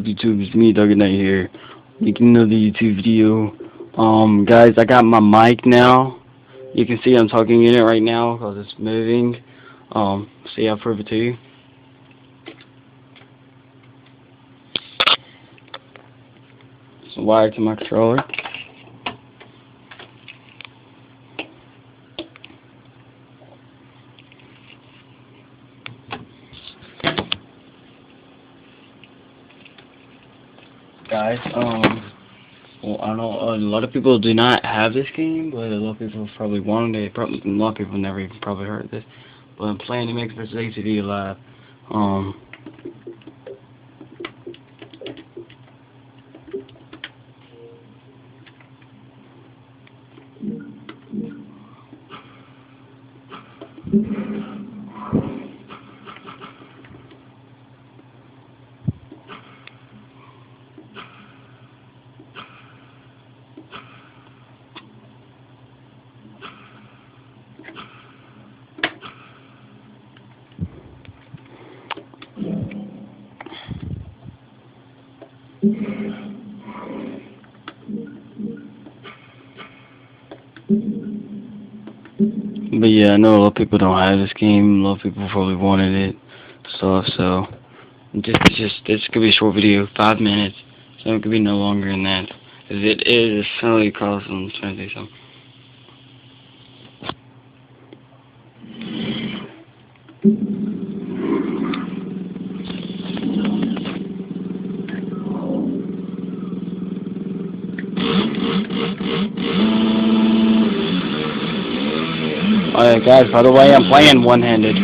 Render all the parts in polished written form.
YouTube, it's me, Doug Knight here, making another YouTube video. Guys, I got my mic now. You can see I'm talking in it right now because it's moving. See, I'll prove it to you. It's wired to my controller. Guys, well, I don't know, a lot of people do not have this game, but a lot of people probably wanted it. A lot of people never even probably heard of this. But I'm playing to make vs. ATV live. But yeah, I know a lot of people don't have this game. A lot of people probably wanted it, so this could be a short video, 5 minutes. So it could be no longer than that. 'Cause it is really costly. I'm trying to do something. Alright guys, by the way, I'm playing one-handed.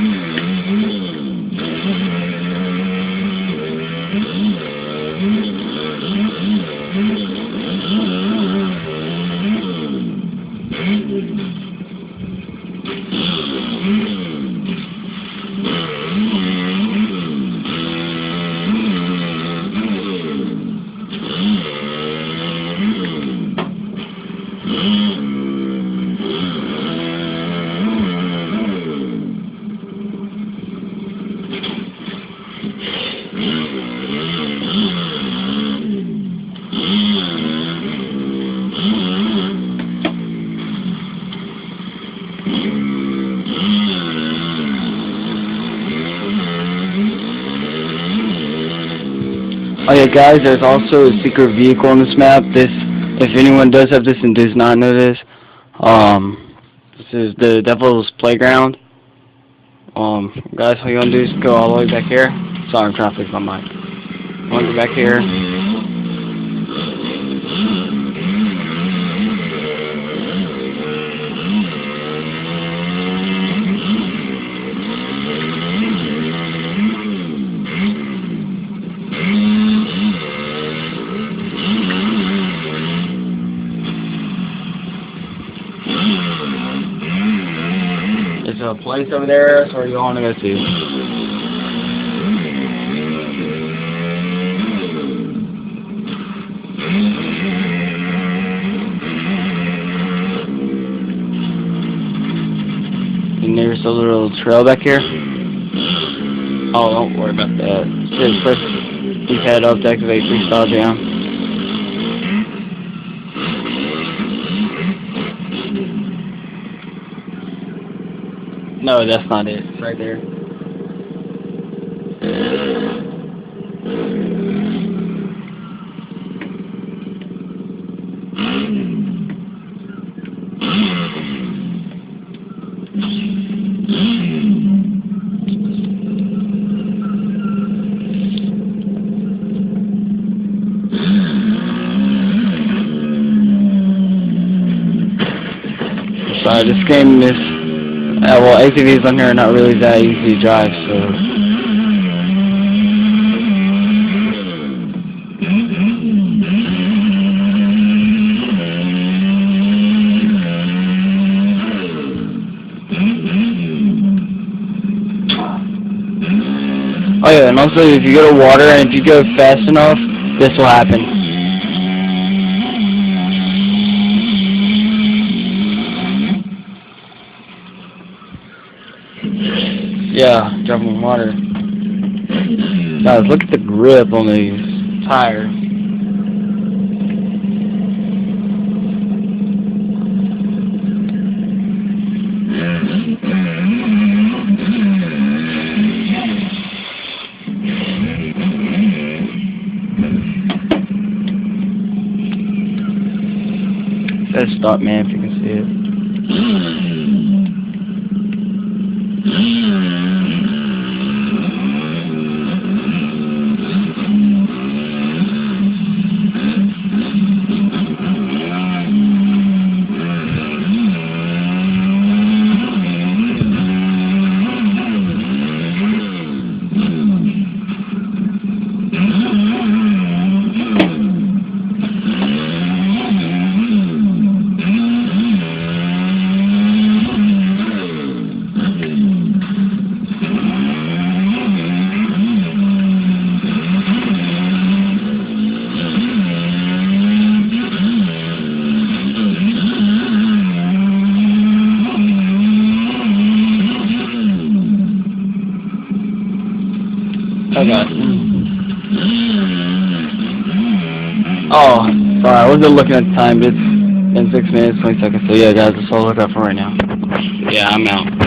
Oh yeah, guys, there's also a secret vehicle on this map. If anyone does have this and does not know this, this is the Devil's Playground. Guys, all you want to do is go all the way back here. Sorry, I'm trying to fix my mic. I want to go back here. There's a place over there, so where you want to go to? And there's a little trail back here. Oh, don't worry about that. Just press D-pad up to activate freestyle jam. No, that's not it. It's right there. Sorry, this game is, well, ATVs on here are not really that easy to drive, so. Oh yeah, and also if you go to water and if you go fast enough, this will happen. Yeah, jumping in water. Guys, look at the grip on these. tires. Let's stop, man, if you can see it. Okay. Oh, sorry, I wasn't looking at the time, but it's been 6 minutes, 20 seconds, so yeah guys, that's all I got for right now. Yeah, I'm out.